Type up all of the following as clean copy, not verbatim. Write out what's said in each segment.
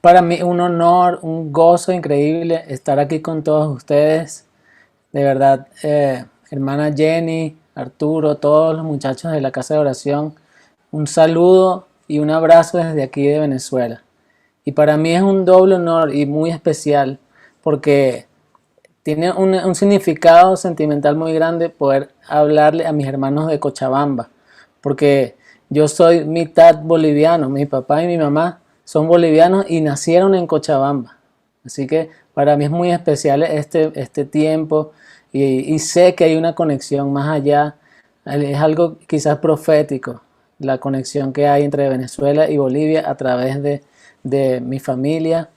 para mí un honor, un gozo increíble estar aquí con todos ustedes. De verdad, hermana Jenny, Arturo, todos los muchachos de la Casa de Oración, un saludo y un abrazo desde aquí de Venezuela. Y para mí es un doble honor y muy especial porque tiene un significado sentimental muy grande poder hablarle a mis hermanos de Cochabamba, porque yo soy mitad boliviano, mi papá y mi mamá son bolivianos y nacieron en Cochabamba. Así que para mí es muy especial este tiempo y sé que hay una conexión más allá, es algo quizás profético, la conexión que hay entre Venezuela y Bolivia a través de mi familia.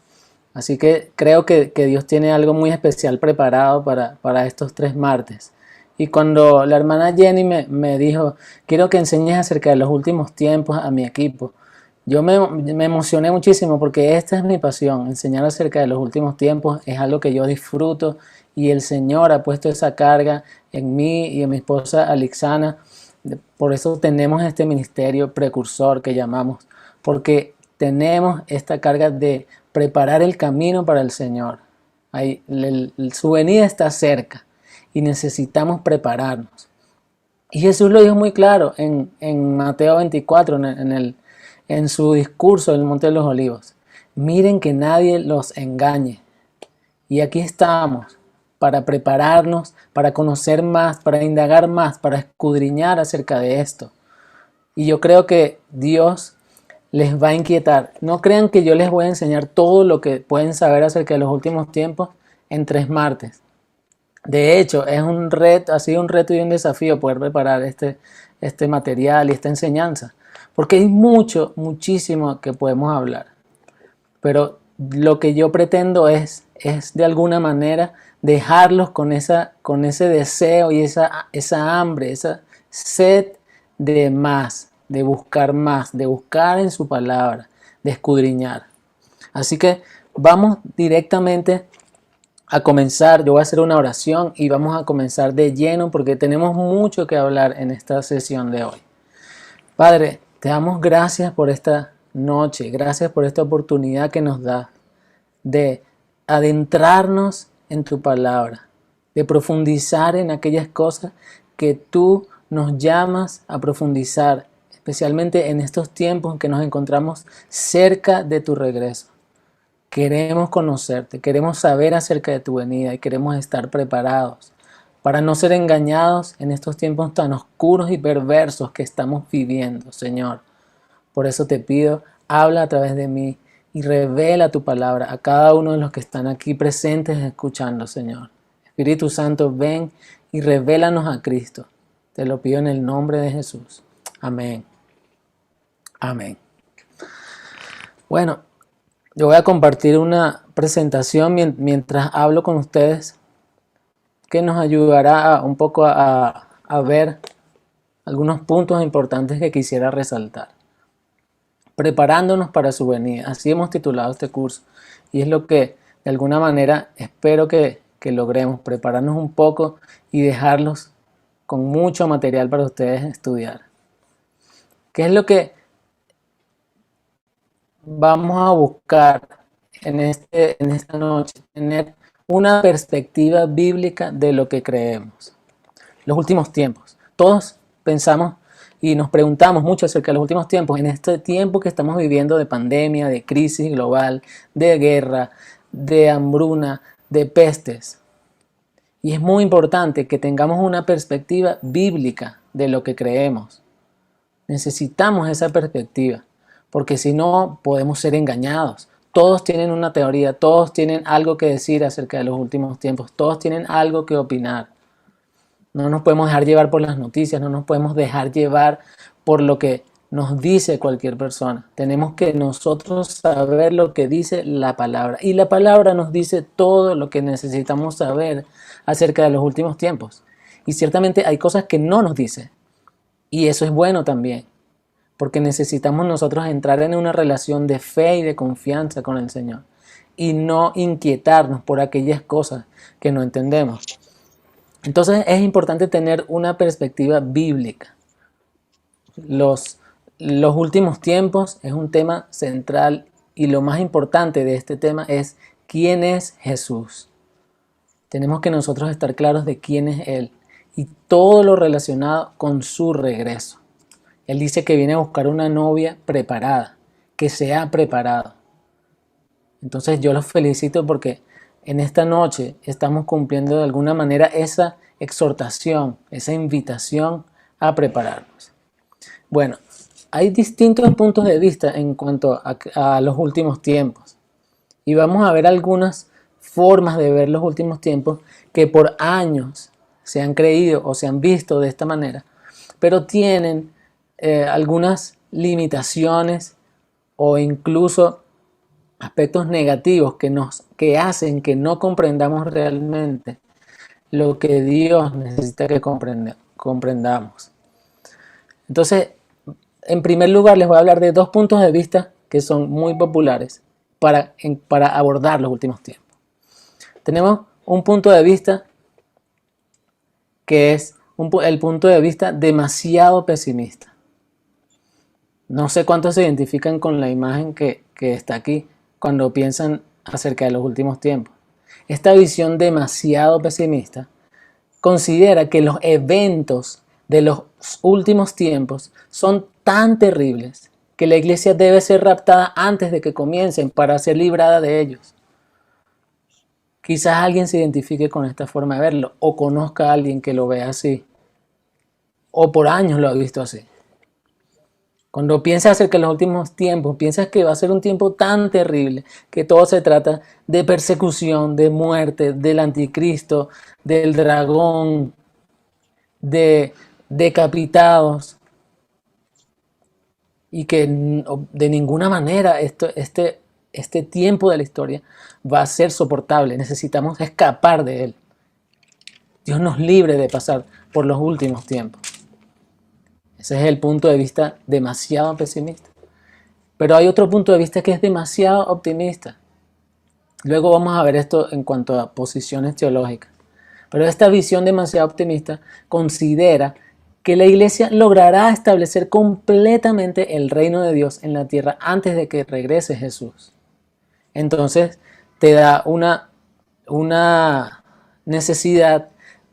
Así que creo que Dios tiene algo muy especial preparado para estos 3 martes. Y cuando la hermana Jenny me dijo, quiero que enseñes acerca de los últimos tiempos a mi equipo, yo me emocioné muchísimo porque esta es mi pasión, enseñar acerca de los últimos tiempos es algo que yo disfruto y el Señor ha puesto esa carga en mí y en mi esposa Alixana. Por eso tenemos este ministerio precursor que llamamos, porque tenemos esta carga de preparar el camino para el Señor. Su venida está cerca y necesitamos prepararnos. Y Jesús lo dijo muy claro en Mateo 24, en su discurso en el Monte de los Olivos. Miren que nadie los engañe. Y aquí estamos para prepararnos, para conocer más, para indagar más, para escudriñar acerca de esto. Y yo creo que Dios les va a inquietar. No crean que yo les voy a enseñar todo lo que pueden saber acerca de los últimos tiempos en 3 martes. De hecho, es un reto, ha sido un reto y un desafío poder preparar este material y esta enseñanza. Porque hay muchísimo que podemos hablar. Pero lo que yo pretendo es de alguna manera dejarlos con ese deseo y esa hambre, esa sed de más, de buscar en su palabra, de escudriñar. Así que vamos directamente a comenzar. Yo voy a hacer una oración y vamos a comenzar de lleno porque tenemos mucho que hablar en esta sesión de hoy. Padre, te damos gracias por esta noche, gracias por esta oportunidad que nos da de adentrarnos en tu palabra, de profundizar en aquellas cosas que tú nos llamas a profundizar, especialmente en estos tiempos en que nos encontramos cerca de tu regreso. Queremos conocerte, queremos saber acerca de tu venida y queremos estar preparados para no ser engañados en estos tiempos tan oscuros y perversos que estamos viviendo, Señor. Por eso te pido, habla a través de mí y revela tu palabra a cada uno de los que están aquí presentes escuchando, Señor. Espíritu Santo, ven y revélanos a Cristo. Te lo pido en el nombre de Jesús. Amén. Amén. Bueno, yo voy a compartir una presentación mientras hablo con ustedes que nos ayudará un poco a ver algunos puntos importantes que quisiera resaltar. Preparándonos para su venida. Así hemos titulado este curso. Y es lo que de alguna manera espero que logremos, prepararnos un poco y dejarlos con mucho material para ustedes estudiar. ¿Qué es lo que vamos a buscar en esta noche? Tener una perspectiva bíblica de lo que creemos. Los últimos tiempos. Todos pensamos y nos preguntamos mucho acerca de los últimos tiempos. En este tiempo que estamos viviendo de pandemia, de crisis global, de guerra, de hambruna, de pestes. Y es muy importante que tengamos una perspectiva bíblica de lo que creemos. Necesitamos esa perspectiva, porque si no podemos ser engañados. Todos tienen una teoría, todos tienen algo que decir acerca de los últimos tiempos, todos tienen algo que opinar. No nos podemos dejar llevar por las noticias, no nos podemos dejar llevar por lo que nos dice cualquier persona. Tenemos que nosotros saber lo que dice la palabra. Y la palabra nos dice todo lo que necesitamos saber acerca de los últimos tiempos. Y ciertamente hay cosas que no nos dice. Y eso es bueno también. Porque necesitamos nosotros entrar en una relación de fe y de confianza con el Señor. Y no inquietarnos por aquellas cosas que no entendemos. Entonces es importante tener una perspectiva bíblica. Los últimos tiempos es un tema central y lo más importante de este tema es quién es Jesús. Tenemos que nosotros estar claros de quién es Él y todo lo relacionado con su regreso. Él dice que viene a buscar una novia preparada, que se ha preparado. Entonces yo los felicito porque en esta noche estamos cumpliendo de alguna manera esa exhortación, esa invitación a prepararnos. Bueno, hay distintos puntos de vista en cuanto a los últimos tiempos. Y vamos a ver algunas formas de ver los últimos tiempos que por años se han creído o se han visto de esta manera, pero tienen algunas limitaciones o incluso aspectos negativos que hacen que no comprendamos realmente lo que Dios necesita que comprendamos. Entonces, en primer lugar, les voy a hablar de dos puntos de vista que son muy populares para abordar los últimos tiempos. Tenemos un punto de vista que es el punto de vista demasiado pesimista. No sé cuántos se identifican con la imagen que está aquí cuando piensan acerca de los últimos tiempos. Esta visión demasiado pesimista considera que los eventos de los últimos tiempos son tan terribles que la iglesia debe ser raptada antes de que comiencen para ser librada de ellos. Quizás alguien se identifique con esta forma de verlo o conozca a alguien que lo vea así o por años lo ha visto así. Cuando piensas acerca de los últimos tiempos, piensas que va a ser un tiempo tan terrible que todo se trata de persecución, de muerte, del anticristo, del dragón, de decapitados y que de ninguna manera este tiempo de la historia va a ser soportable. Necesitamos escapar de él. Dios nos libre de pasar por los últimos tiempos. Ese es el punto de vista demasiado pesimista. Pero hay otro punto de vista que es demasiado optimista. Luego vamos a ver esto en cuanto a posiciones teológicas. Pero esta visión demasiado optimista considera que la iglesia logrará establecer completamente el reino de Dios en la tierra antes de que regrese Jesús. Entonces te da una necesidad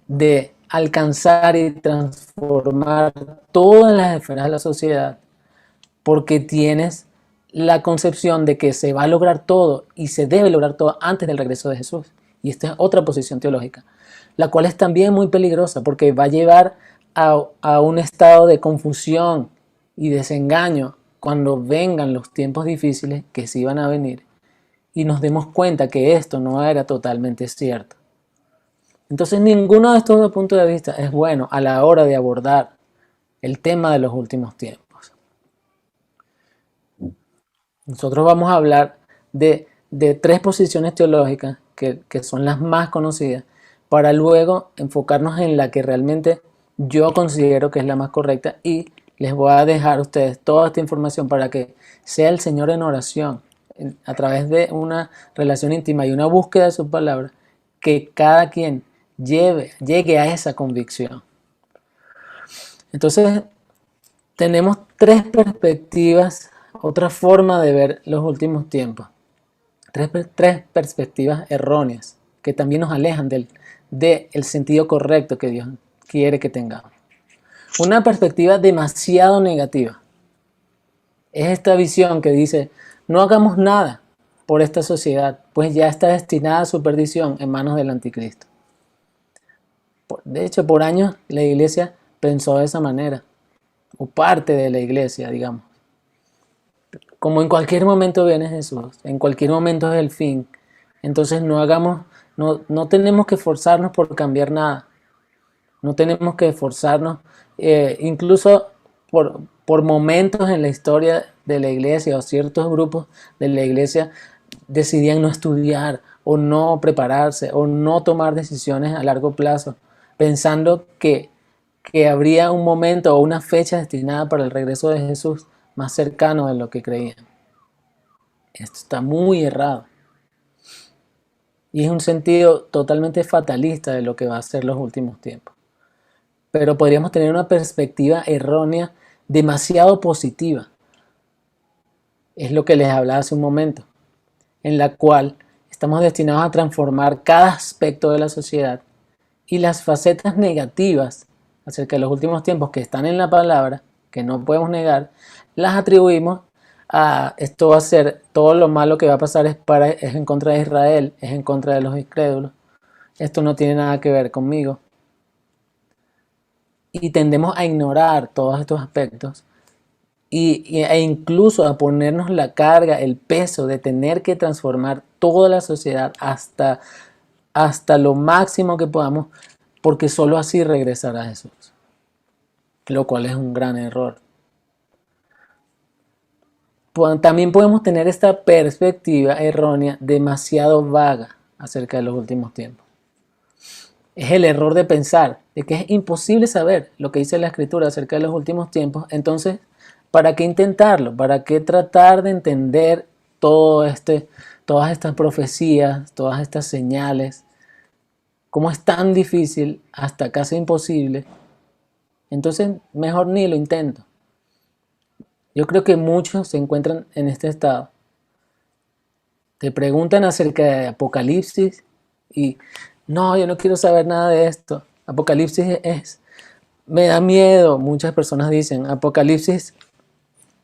de alcanzar y transformar todas las esferas de la sociedad porque tienes la concepción de que se va a lograr todo y se debe lograr todo antes del regreso de Jesús. Y esta es otra posición teológica, la cual es también muy peligrosa porque va a llevar a un estado de confusión y desengaño cuando vengan los tiempos difíciles que sí van a venir y nos demos cuenta que esto no era totalmente cierto. Entonces ninguno de estos dos puntos de vista es bueno a la hora de abordar el tema de los últimos tiempos. Nosotros vamos a hablar de tres posiciones teológicas que son las más conocidas para luego enfocarnos en la que realmente yo considero que es la más correcta y les voy a dejar a ustedes toda esta información para que sea el Señor en oración a través de una relación íntima y una búsqueda de su palabra que cada quien llegue a esa convicción. Entonces, tenemos tres perspectivas, otra forma de ver los últimos tiempos. Tres perspectivas erróneas que también nos alejan del sentido correcto que Dios quiere que tengamos. Una perspectiva demasiado negativa es esta visión que dice, no hagamos nada por esta sociedad, pues ya está destinada a su perdición en manos del anticristo. De hecho, por años la iglesia pensó de esa manera, o parte de la iglesia, digamos. Como en cualquier momento viene Jesús, en cualquier momento es el fin, entonces no tenemos que esforzarnos por cambiar nada, no tenemos que esforzarnos, incluso por momentos en la historia de la iglesia o ciertos grupos de la iglesia decidían no estudiar o no prepararse o no tomar decisiones a largo plazo, pensando que habría un momento o una fecha destinada para el regreso de Jesús más cercano de lo que creían. Esto está muy errado. Y es un sentido totalmente fatalista de lo que va a ser los últimos tiempos. Pero podríamos tener una perspectiva errónea demasiado positiva. es lo que les hablaba hace un momento, en la cual estamos destinados a transformar cada aspecto de la sociedad y las facetas negativas acerca de los últimos tiempos que están en la palabra, que no podemos negar, las atribuimos a esto va a ser, todo lo malo que va a pasar es en contra de Israel, es en contra de los incrédulos, esto no tiene nada que ver conmigo. Y tendemos a ignorar todos estos aspectos e incluso a ponernos la carga, el peso de tener que transformar toda la sociedad hasta lo máximo que podamos, porque solo así regresará Jesús, lo cual es un gran error. También podemos tener esta perspectiva errónea demasiado vaga acerca de los últimos tiempos. Es el error de pensar de que es imposible saber lo que dice la Escritura acerca de los últimos tiempos. Entonces, ¿para qué intentarlo? ¿Para qué tratar de entender todas estas profecías, todas estas señales? ¿Cómo es tan difícil, hasta casi imposible? Entonces, mejor ni lo intento. Yo creo que muchos se encuentran en este estado. Te preguntan acerca de Apocalipsis y no, yo no quiero saber nada de esto. Apocalipsis me da miedo. Muchas personas dicen, Apocalipsis,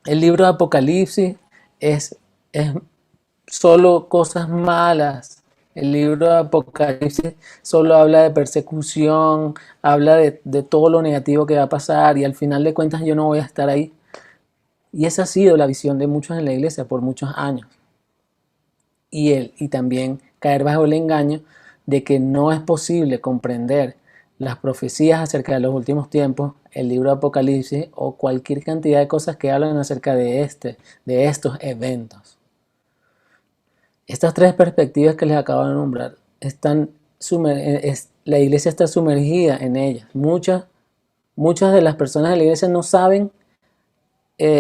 el libro de Apocalipsis es solo cosas malas. El libro de Apocalipsis solo habla de persecución, habla de todo lo negativo que va a pasar y al final de cuentas yo no voy a estar ahí. Y esa ha sido la visión de muchos en la iglesia por muchos años. Y también caer bajo el engaño de que no es posible comprender las profecías acerca de los últimos tiempos, el libro de Apocalipsis o cualquier cantidad de cosas que hablan acerca de estos eventos. Estas tres perspectivas que les acabo de nombrar, la iglesia está sumergida en ellas. Muchas de las personas de la iglesia no saben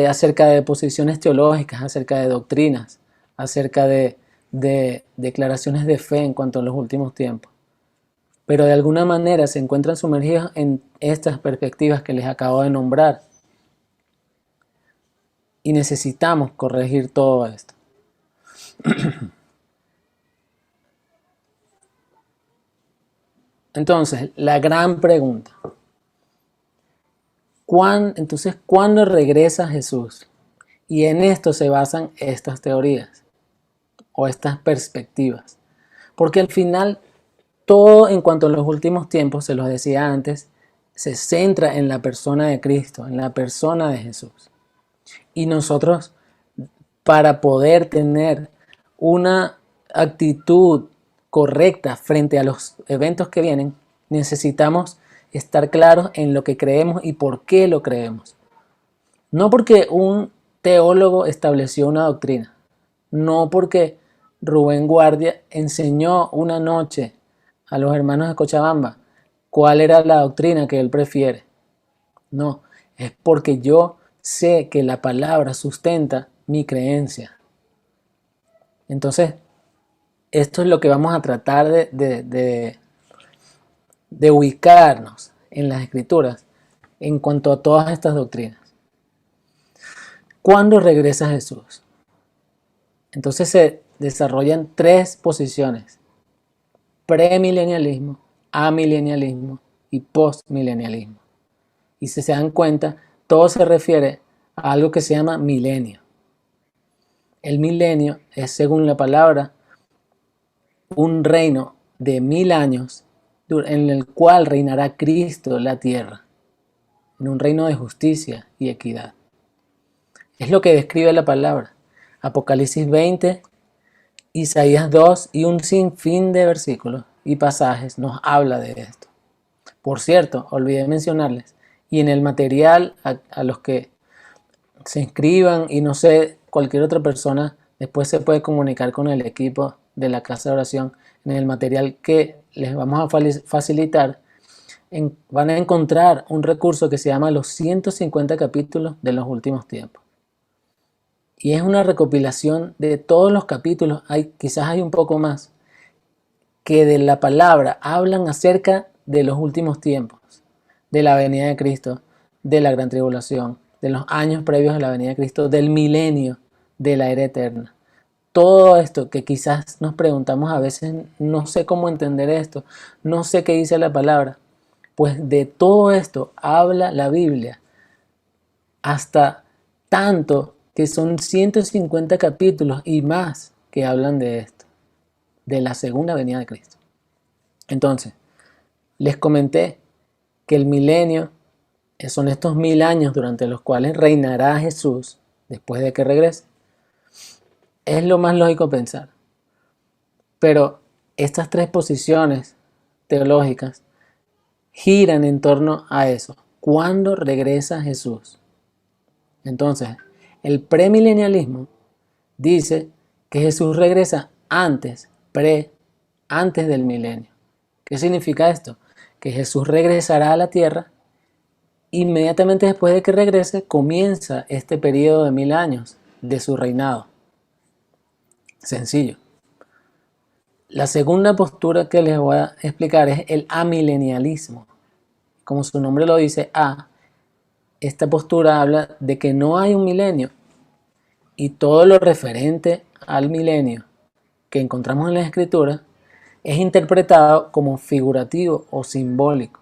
acerca de posiciones teológicas, acerca de doctrinas, acerca de declaraciones de fe en cuanto a los últimos tiempos. Pero de alguna manera se encuentran sumergidos en estas perspectivas que les acabo de nombrar. Y necesitamos corregir todo esto. Entonces, la gran pregunta. Entonces, ¿cuándo regresa Jesús? Y en esto se basan estas teorías o estas perspectivas. Porque al final, todo en cuanto a los últimos tiempos, se los decía antes, se centra en la persona de Cristo, en la persona de Jesús. Y nosotros, para poder tener una actitud correcta frente a los eventos que vienen, necesitamos estar claros en lo que creemos y por qué lo creemos. No porque un teólogo estableció una doctrina, no porque Rubén Guardia enseñó una noche a los hermanos de Cochabamba cuál era la doctrina que él prefiere. No, es porque yo sé que la palabra sustenta mi creencia. Entonces, esto es lo que vamos a tratar de ubicarnos en las Escrituras en cuanto a todas estas doctrinas. ¿Cuándo regresa Jesús? Entonces se desarrollan tres posiciones: premilenialismo, amilenialismo y postmilenialismo. Y si se dan cuenta, todo se refiere a algo que se llama milenio. El milenio es, según la palabra, un reino de 1000 años en el cual reinará Cristo la tierra, en un reino de justicia y equidad. Es lo que describe la palabra. Apocalipsis 20, Isaías 2 y un sinfín de versículos y pasajes nos habla de esto. Por cierto, olvidé mencionarles, y en el material a los que se inscriban y no sé, cualquier otra persona después se puede comunicar con el equipo de la casa de oración. En el material que les vamos a facilitar van a encontrar un recurso que se llama los 150 capítulos de los últimos tiempos. Y es una recopilación de todos los capítulos, quizás hay un poco más, que de la palabra hablan acerca de los últimos tiempos, de la venida de Cristo, de la gran tribulación, de los años previos a la venida de Cristo, del milenio, de la era eterna. Todo esto que quizás nos preguntamos a veces, no sé cómo entender esto, no sé qué dice la palabra, pues de todo esto habla la Biblia, hasta tanto que son 150 capítulos y más que hablan de esto, de la segunda venida de Cristo. Entonces, les comenté que el milenio son estos 1000 años durante los cuales reinará Jesús después de que regrese. Es lo más lógico pensar. Pero estas tres posiciones teológicas giran en torno a eso. ¿Cuándo regresa Jesús? Entonces, el premilenialismo dice que Jesús regresa antes del milenio. ¿Qué significa esto? Que Jesús regresará a la tierra. Inmediatamente después de que regrese, comienza este periodo de 1000 años de su reinado. Sencillo. La segunda postura que les voy a explicar es el amilenialismo. Como su nombre lo dice, esta postura habla de que no hay un milenio y todo lo referente al milenio que encontramos en la Escritura es interpretado como figurativo o simbólico.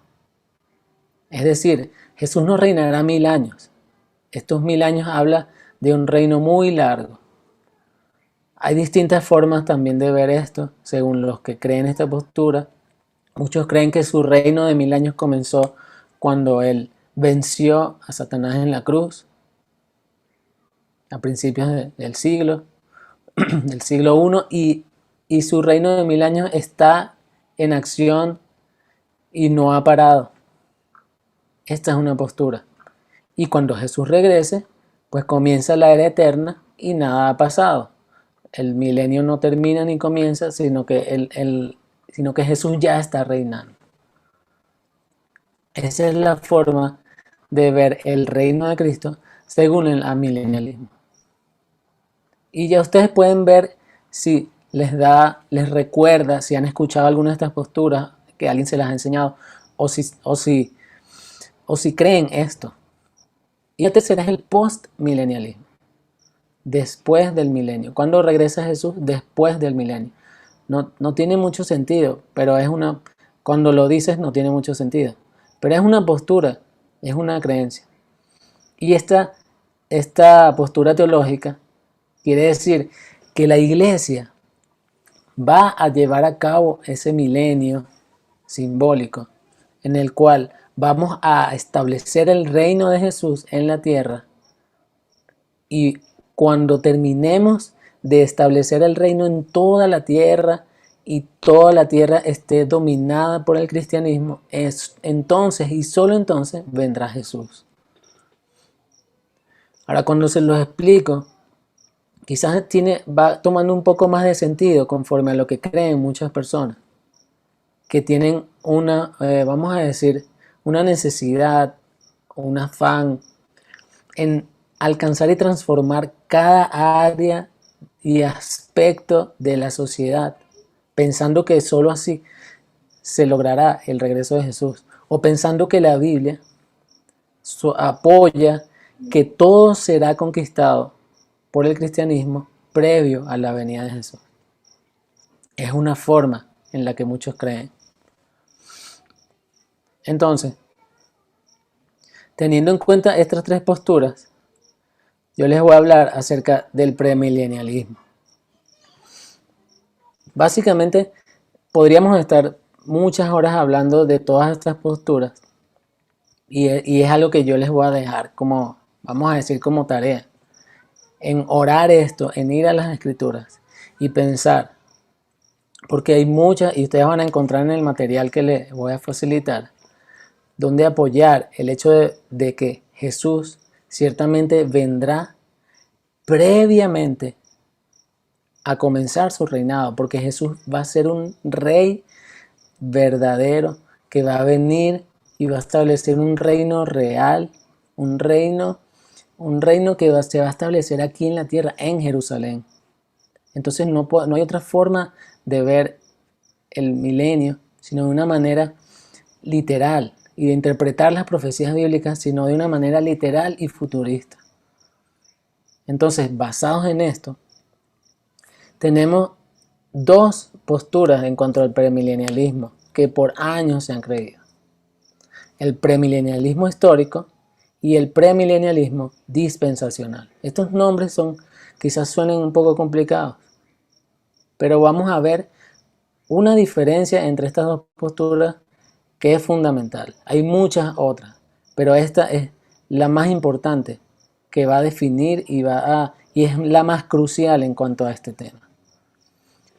Es decir, Jesús no reinará 1000 años. Estos 1000 años habla de un reino muy largo. Hay distintas formas también de ver esto, según los que creen esta postura. Muchos creen que su reino de 1000 años comenzó cuando él venció a Satanás en la cruz, a principios del siglo, del siglo I, y su reino de 1000 años está en acción y no ha parado. Esta es una postura. Y cuando Jesús regrese, pues comienza la era eterna y nada ha pasado. El milenio no termina ni comienza, sino que Jesús ya está reinando. Esa es la forma de ver el reino de Cristo según el amilenialismo. Y ya ustedes pueden ver si les recuerda, si han escuchado alguna de estas posturas, que alguien se las ha enseñado, o si creen esto. Y la tercera es el postmilenialismo. Después del milenio. ¿Cuándo regresa Jesús? Después del milenio. No tiene mucho sentido, pero cuando lo dices no tiene mucho sentido. Pero es una postura, es una creencia. Y esta postura teológica quiere decir que la iglesia va a llevar a cabo ese milenio simbólico en el cual vamos a establecer el reino de Jesús en la tierra, y cuando terminemos de establecer el reino en toda la tierra y toda la tierra esté dominada por el cristianismo, entonces y solo entonces vendrá Jesús. Ahora, cuando se los explico, quizás va tomando un poco más de sentido conforme a lo que creen muchas personas, que tienen vamos a decir, una necesidad, un afán en alcanzar y transformar cada área y aspecto de la sociedad, pensando que solo así se logrará el regreso de Jesús, o pensando que la Biblia apoya que todo será conquistado por el cristianismo previo a la venida de Jesús. Es una forma en la que muchos creen. Entonces, teniendo en cuenta estas tres posturas, yo les voy a hablar acerca del premilenialismo. Básicamente, podríamos estar muchas horas hablando de todas estas posturas, y es algo que yo les voy a dejar como, vamos a decir, como tarea, en orar esto, en ir a las escrituras y pensar, porque hay muchas, y ustedes van a encontrar en el material que les voy a facilitar, donde apoyar el hecho de que Jesús ciertamente vendrá previamente a comenzar su reinado, porque Jesús va a ser un rey verdadero que va a venir y va a establecer un reino real, un reino que se va a establecer aquí en la tierra, en Jerusalén. Entonces no hay otra forma de ver el milenio, sino de una manera literal, y de interpretar las profecías bíblicas, sino de una manera literal y futurista. Entonces, basados en esto, tenemos dos posturas en cuanto al premilenialismo que por años se han creído. El premilenialismo histórico y el premilenialismo dispensacional. Estos nombres quizás suenen un poco complicados, pero vamos a ver una diferencia entre estas dos posturas que es fundamental. Hay muchas otras, pero esta es la más importante que va a definir y es la más crucial en cuanto a este tema.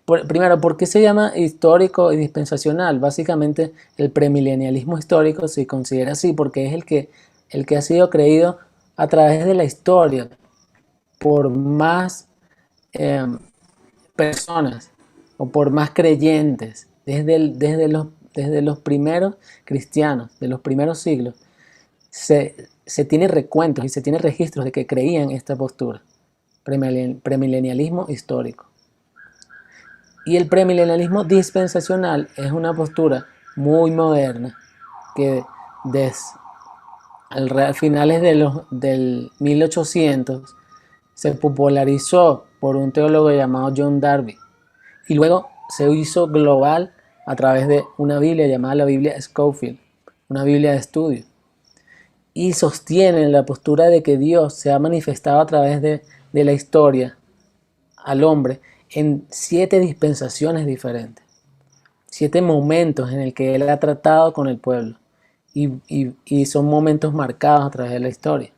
Primero, ¿por qué se llama histórico y dispensacional? Básicamente, el premilenialismo histórico se considera así porque es el que ha sido creído a través de la historia por más personas o por más creyentes desde los primeros cristianos, de los primeros siglos. Se tiene recuentos y se tiene registros de que creían esta postura, premilenialismo histórico. Y el premilenialismo dispensacional es una postura muy moderna que desde finales del 1800 se popularizó por un teólogo llamado John Darby y luego se hizo global a través de una Biblia llamada la Biblia Scofield, una Biblia de estudio, y sostiene la postura de que Dios se ha manifestado a través de la historia al hombre en 7 dispensaciones diferentes, 7 momentos en el que Él ha tratado con el pueblo y son momentos marcados a través de la historia.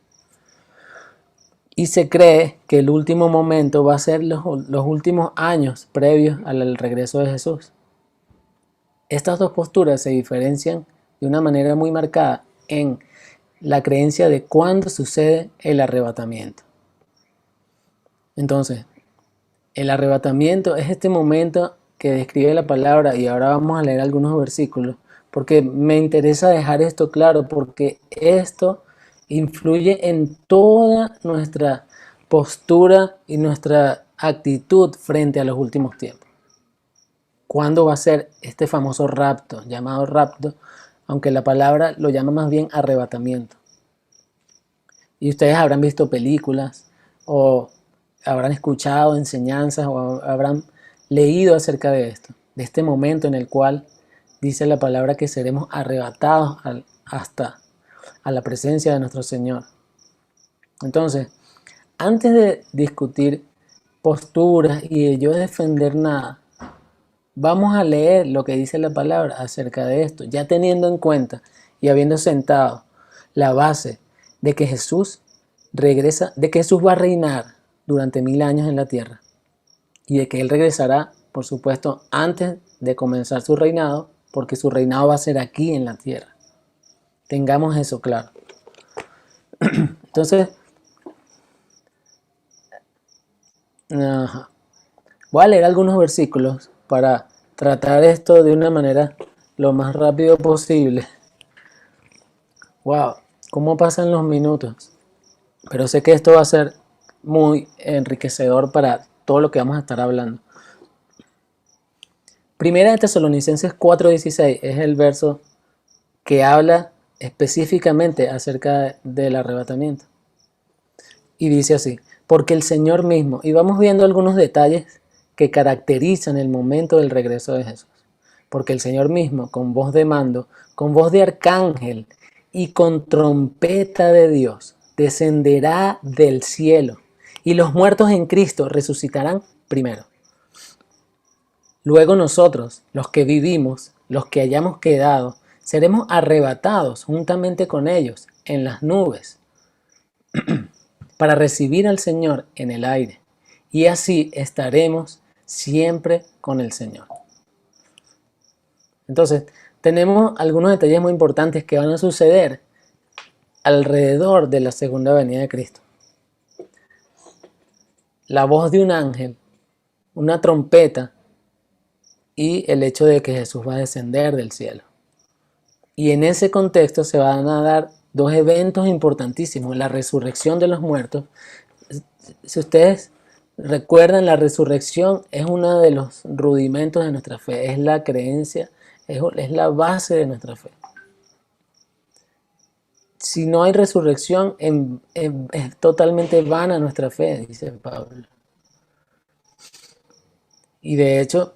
Y se cree que el último momento va a ser los últimos años previos al regreso de Jesús. Estas dos posturas se diferencian de una manera muy marcada en la creencia de cuándo sucede el arrebatamiento. Entonces, el arrebatamiento es este momento que describe la palabra, y ahora vamos a leer algunos versículos, porque me interesa dejar esto claro, porque esto influye en toda nuestra postura y nuestra actitud frente a los últimos tiempos. ¿Cuándo va a ser este famoso rapto, llamado rapto, aunque la palabra lo llama más bien arrebatamiento? Y ustedes habrán visto películas o habrán escuchado enseñanzas o habrán leído acerca de esto, de este momento en el cual dice la palabra que seremos arrebatados hasta a la presencia de nuestro Señor. Entonces, antes de discutir posturas y de yo defender nada, vamos a leer lo que dice la palabra acerca de esto, ya teniendo en cuenta y habiendo sentado la base de que Jesús regresa, de que Jesús va a reinar durante 1000 años en la tierra y de que Él regresará, por supuesto, antes de comenzar su reinado, porque su reinado va a ser aquí en la tierra. Tengamos eso claro. Entonces, voy a leer algunos versículos para tratar esto de una manera lo más rápido posible. Wow, cómo pasan los minutos. Pero sé que esto va a ser muy enriquecedor para todo lo que vamos a estar hablando. Primera de Tesalonicenses 4:16 es el verso que habla específicamente acerca del arrebatamiento. Y dice así: porque el Señor mismo, y vamos viendo algunos detalles que caracterizan el momento del regreso de Jesús. Porque el Señor mismo, con voz de mando, con voz de arcángel y con trompeta de Dios, descenderá del cielo, y los muertos en Cristo resucitarán primero. Luego nosotros, los que vivimos, los que hayamos quedado, seremos arrebatados juntamente con ellos en las nubes para recibir al Señor en el aire, y así estaremos siempre con el Señor. Entonces, tenemos algunos detalles muy importantes que van a suceder alrededor de la segunda venida de Cristo. La voz de un ángel, una trompeta y el hecho de que Jesús va a descender del cielo. Y en ese contexto se van a dar dos eventos importantísimos: la resurrección de los muertos. Si ustedes recuerdan, la resurrección es uno de los rudimentos de nuestra fe, es la creencia, es la base de nuestra fe. Si no hay resurrección, es totalmente vana nuestra fe, dice Pablo. Y de hecho,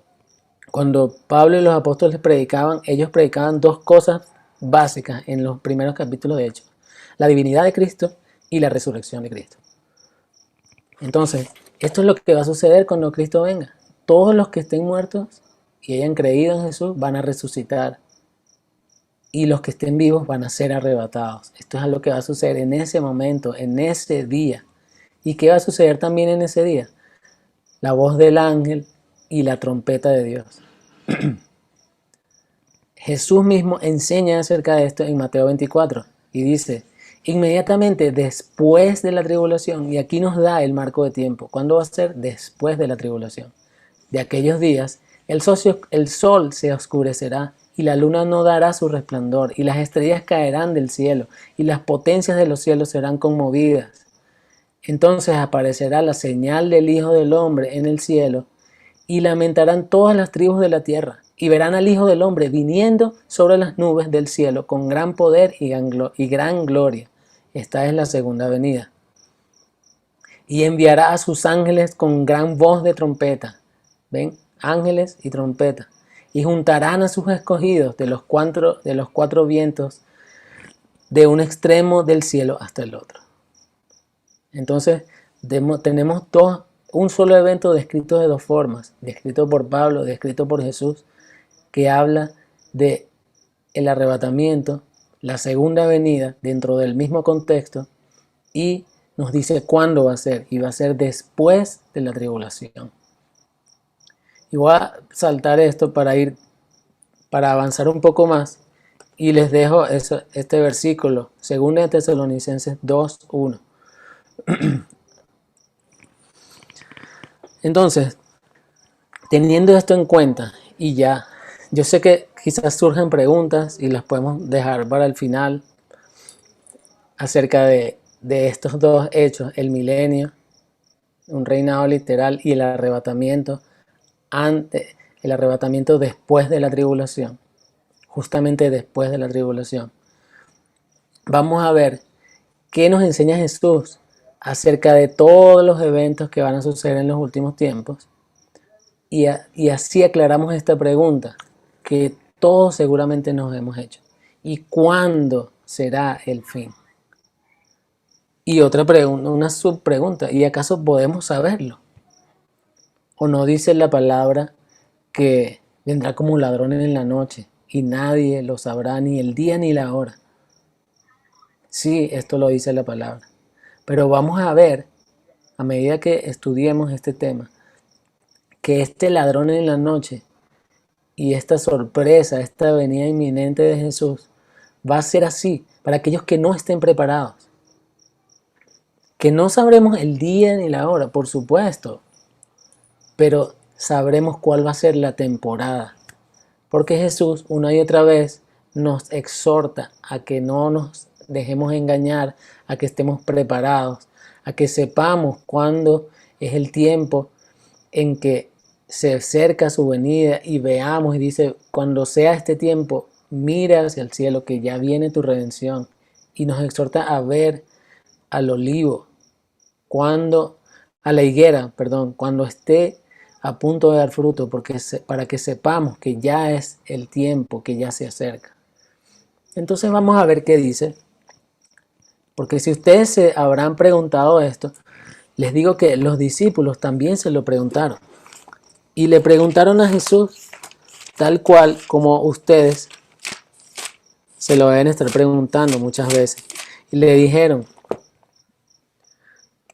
cuando Pablo y los apóstoles predicaban, ellos predicaban dos cosas básicas en los primeros capítulos de Hechos: la divinidad de Cristo y la resurrección de Cristo. Entonces, esto es lo que va a suceder cuando Cristo venga. Todos los que estén muertos y hayan creído en Jesús van a resucitar, y los que estén vivos van a ser arrebatados. Esto es lo que va a suceder en ese momento, en ese día. ¿Y qué va a suceder también en ese día? La voz del ángel y la trompeta de Dios. Jesús mismo enseña acerca de esto en Mateo 24 y dice: inmediatamente después de la tribulación, y aquí nos da el marco de tiempo. ¿Cuándo va a ser? Después de la tribulación. De aquellos días, el sol se oscurecerá y la luna no dará su resplandor, y las estrellas caerán del cielo, y las potencias de los cielos serán conmovidas. Entonces aparecerá la señal del Hijo del Hombre en el cielo, y lamentarán todas las tribus de la tierra, y verán al Hijo del Hombre viniendo sobre las nubes del cielo con gran poder y gran gloria. Esta es la segunda venida. Y enviará a sus ángeles con gran voz de trompeta. ¿Ven? Ángeles y trompeta. Y juntarán a sus escogidos de los cuatro vientos, de un extremo del cielo hasta el otro. Entonces, tenemos un solo evento descrito de dos formas, descrito por Pablo, descrito por Jesús, que habla de el arrebatamiento, la segunda venida dentro del mismo contexto, y nos dice cuándo va a ser, y va a ser después de la tribulación. Y voy a saltar esto para avanzar un poco más, y les dejo este versículo, 2 Tesalonicenses 2:1. Entonces, teniendo esto en cuenta, y ya, yo sé que quizás surgen preguntas y las podemos dejar para el final acerca de estos dos hechos: el milenio, un reinado literal, y el arrebatamiento después de la tribulación, justamente después de la tribulación. Vamos a ver qué nos enseña Jesús acerca de todos los eventos que van a suceder en los últimos tiempos, y así aclaramos esta pregunta que todos seguramente nos hemos hecho: ¿y cuándo será el fin? Y otra pregunta, una subpregunta: ¿y acaso podemos saberlo? ¿O no dice la palabra que vendrá como un ladrón en la noche y nadie lo sabrá ni el día ni la hora? Sí, esto lo dice la palabra. Pero vamos a ver, a medida que estudiemos este tema, que este ladrón en la noche y esta sorpresa, esta venida inminente de Jesús, va a ser así para aquellos que no estén preparados. Que no sabremos el día ni la hora, por supuesto, pero sabremos cuál va a ser la temporada. Porque Jesús una y otra vez nos exhorta a que no nos dejemos engañar, a que estemos preparados, a que sepamos cuándo es el tiempo en que se acerca su venida, y veamos, y dice: cuando sea este tiempo, mira hacia el cielo, que ya viene tu redención. Y nos exhorta a ver al olivo, a la higuera, cuando esté a punto de dar fruto, para que sepamos que ya es el tiempo, que ya se acerca. Entonces vamos a ver qué dice, porque si ustedes se habrán preguntado esto, les digo que los discípulos también se lo preguntaron, y le preguntaron a Jesús tal cual como ustedes se lo deben estar preguntando muchas veces, y le dijeron,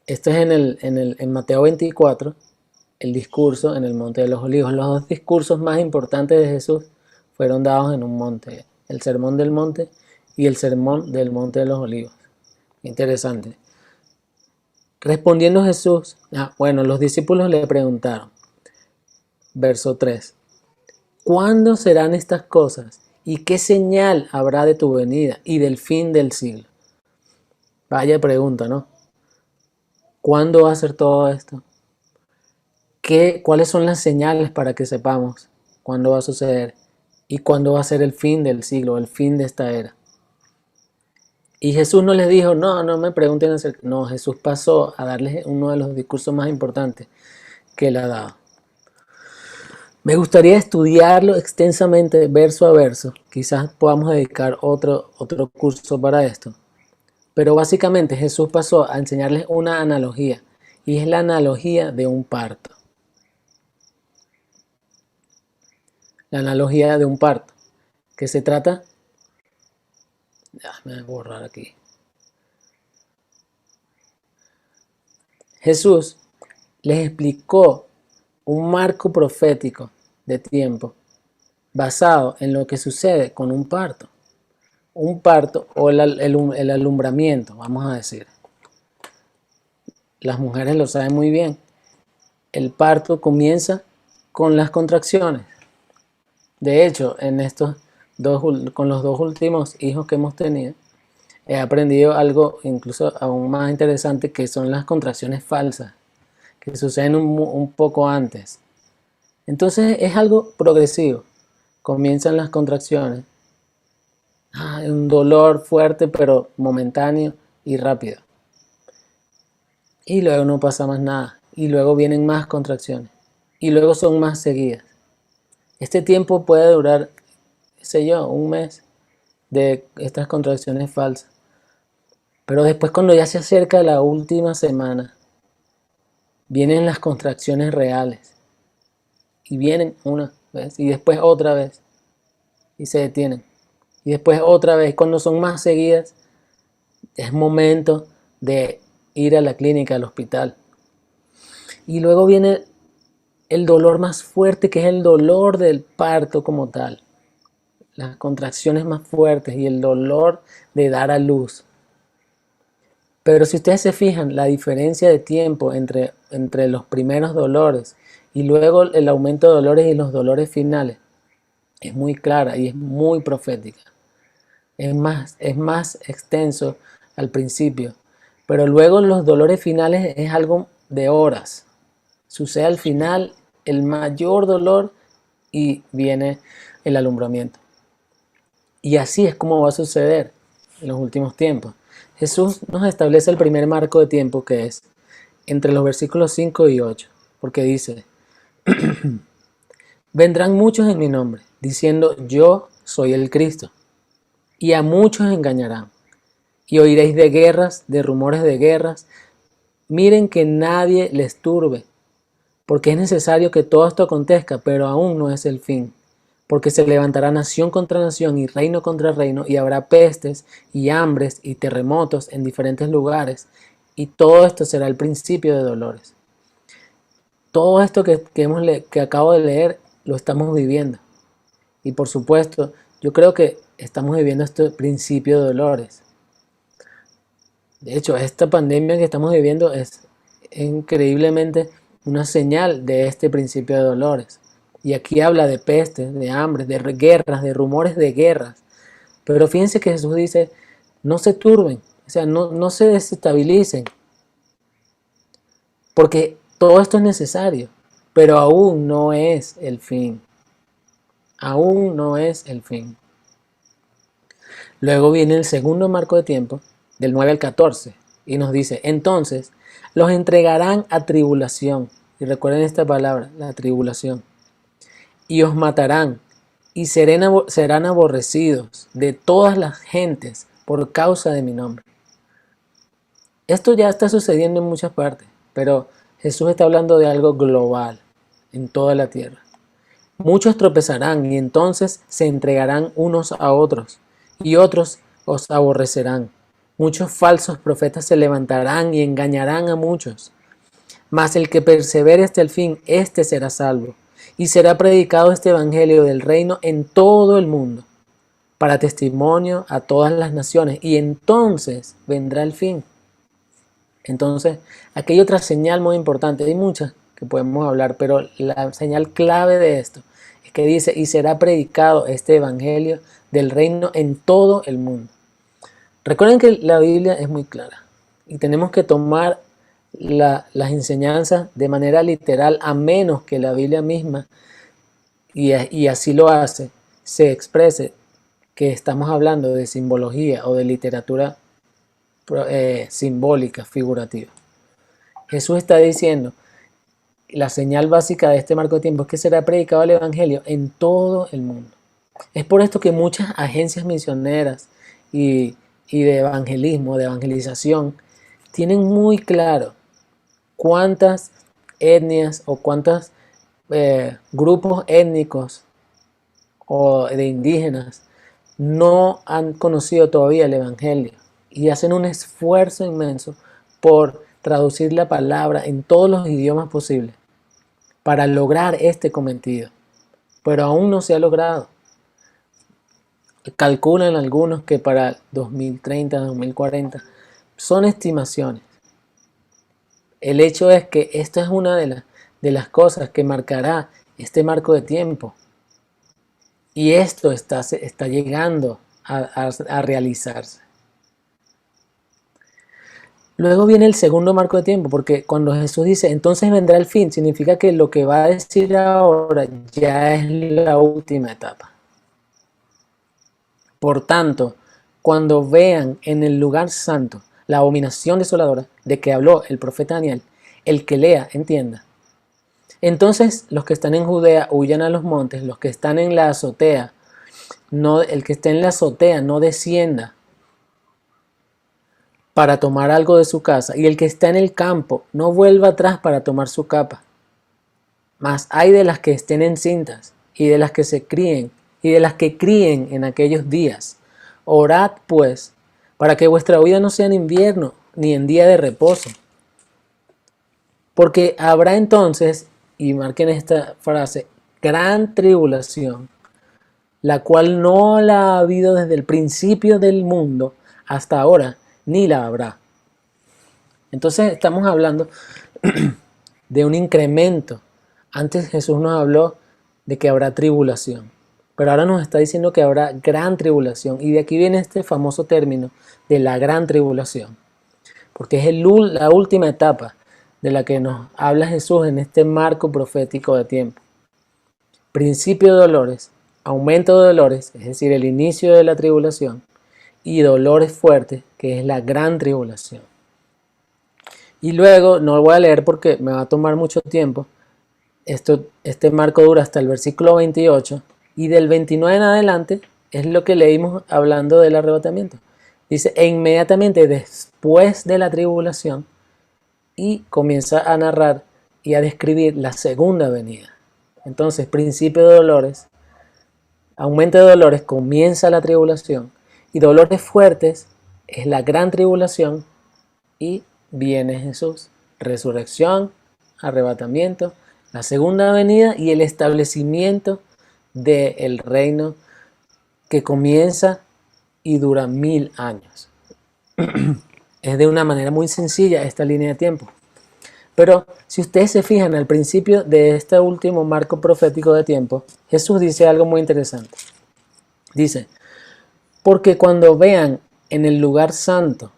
esto es en Mateo 24, el discurso en el Monte de los Olivos. Los dos discursos más importantes de Jesús fueron dados en un monte: el Sermón del Monte y el Sermón del Monte de los Olivos. Interesante. Respondiendo Jesús, los discípulos le preguntaron, verso 3, ¿cuándo serán estas cosas? ¿Y qué señal habrá de tu venida y del fin del siglo? Vaya pregunta, ¿no? ¿Cuándo va a ser todo esto? ¿Cuáles son las señales para que sepamos cuándo va a suceder y cuándo va a ser el fin del siglo, el fin de esta era? Y Jesús no les dijo, no, no me pregunten acerca. No, Jesús pasó a darles uno de los discursos más importantes que él ha dado. Me gustaría estudiarlo extensamente, verso a verso. Quizás podamos dedicar otro curso para esto. Pero básicamente Jesús pasó a enseñarles una analogía. Y es la analogía de un parto. La analogía de un parto. ¿Qué se trata? Me voy a borrar aquí. Jesús les explicó un marco profético de tiempo basado en lo que sucede con un parto. Un parto o el alumbramiento, vamos a decir. Las mujeres lo saben muy bien. El parto comienza con las contracciones. De hecho, con los dos últimos hijos que hemos tenido, he aprendido algo incluso aún más interesante, que son las contracciones falsas, que suceden un poco antes. Entonces es algo progresivo. Comienzan las contracciones. Un dolor fuerte pero momentáneo y rápido. Y luego no pasa más nada. Y luego vienen más contracciones. Y luego son más seguidas. Este tiempo puede durar, qué sé yo, un mes de estas contracciones falsas. Pero después, cuando ya se acerca la última semana, vienen las contracciones reales. Y vienen una vez y después otra vez. Y se detienen. Y después otra vez. Cuando son más seguidas, es momento de ir a la clínica, al hospital. Y luego viene el dolor más fuerte, que es el dolor del parto como tal. Las contracciones más fuertes y el dolor de dar a luz. Pero si ustedes se fijan, la diferencia de tiempo entre los primeros dolores y luego el aumento de dolores y los dolores finales es muy clara y es muy profética. Es más extenso al principio, pero luego los dolores finales es algo de horas. Sucede al final el mayor dolor y viene el alumbramiento. Y así es como va a suceder en los últimos tiempos. Jesús nos establece el primer marco de tiempo, que es entre los versículos 5 y 8, porque dice: vendrán muchos en mi nombre, diciendo yo soy el Cristo, y a muchos engañarán. Y oiréis de guerras, de rumores de guerras. Miren que nadie les turbe, porque es necesario que todo esto acontezca, pero aún no es el fin. Porque se levantará nación contra nación y reino contra reino, y habrá pestes y hambres y terremotos en diferentes lugares, y todo esto será el principio de dolores. Todo esto que acabo de leer lo estamos viviendo. Y por supuesto, yo creo que estamos viviendo este principio de dolores. De hecho, esta pandemia que estamos viviendo es increíblemente una señal de este principio de dolores. Y aquí habla de pestes, de hambres, de guerras, de rumores de guerras. Pero fíjense que Jesús dice, no se turben, o sea, no se desestabilicen. Porque todo esto es necesario, pero aún no es el fin. Aún no es el fin. Luego viene el segundo marco de tiempo, del 9 al 14, y nos dice, entonces los entregarán a tribulación. Y recuerden esta palabra, la tribulación. Y os matarán, y serán aborrecidos de todas las gentes por causa de mi nombre. Esto ya está sucediendo en muchas partes, pero Jesús está hablando de algo global, en toda la tierra. Muchos tropezarán y entonces se entregarán unos a otros, y otros os aborrecerán. Muchos falsos profetas se levantarán y engañarán a muchos. Mas el que persevere hasta el fin, éste será salvo. Y será predicado este evangelio del reino en todo el mundo, para testimonio a todas las naciones, y entonces vendrá el fin. Entonces, aquí hay otra señal muy importante, hay muchas que podemos hablar, pero la señal clave de esto es que dice, y será predicado este evangelio del reino en todo el mundo. Recuerden que la Biblia es muy clara y tenemos que tomar las enseñanzas de manera literal, a menos que la Biblia misma, y así lo hace, se exprese que estamos hablando de simbología o de literatura simbólica, figurativa. Jesús está diciendo, la señal básica de este marco de tiempo es que será predicado el Evangelio en todo el mundo. Es por esto que muchas agencias misioneras y de evangelismo, de evangelización, tienen muy claro cuántas etnias o cuántos grupos étnicos o de indígenas no han conocido todavía el Evangelio y hacen un esfuerzo inmenso por traducir la palabra en todos los idiomas posibles para lograr este cometido, pero aún no se ha logrado. Calculan algunos que para 2030, 2040 son estimaciones. El hecho es que esta es una de las cosas que marcará este marco de tiempo. Y esto está llegando a realizarse. Luego viene el segundo marco de tiempo, porque cuando Jesús dice, entonces vendrá el fin, significa que lo que va a decir ahora ya es la última etapa. Por tanto, cuando vean en el lugar santo la abominación desoladora de que habló el profeta Daniel, el que lea, entienda. Entonces los que están en Judea huyan a los montes, los que están en la azotea, el que esté en la azotea no descienda para tomar algo de su casa, y el que está en el campo no vuelva atrás para tomar su capa. Mas hay de las que estén encintas, y de las que se críen, y de las que críen en aquellos días. Orad pues, para que vuestra huida no sea en invierno, ni en día de reposo. Porque habrá entonces, y marquen esta frase, gran tribulación, la cual no la ha habido desde el principio del mundo hasta ahora, ni la habrá. Entonces estamos hablando de un incremento. Antes Jesús nos habló de que habrá tribulación, pero ahora nos está diciendo que habrá gran tribulación, y de aquí viene este famoso término de la gran tribulación, porque es la última etapa de la que nos habla Jesús en este marco profético de tiempo. Principio de dolores, aumento de dolores, es decir, el inicio de la tribulación, y dolores fuertes, que es la gran tribulación. Y luego, no lo voy a leer porque me va a tomar mucho tiempo, este marco dura hasta el versículo 28, y del 29 en adelante es lo que leímos hablando del arrebatamiento. Dice, e inmediatamente después de la tribulación, y comienza a narrar y a describir la segunda venida. Entonces, principio de dolores, aumento de dolores, comienza la tribulación, y dolores fuertes es la gran tribulación, y viene Jesús, resurrección, arrebatamiento, la segunda venida y el establecimiento del reino que comienza y dura 1000 años. Es de una manera muy sencilla esta línea de tiempo. Pero si ustedes se fijan al principio de este último marco profético de tiempo, Jesús dice algo muy interesante. Dice, porque cuando vean en el lugar santo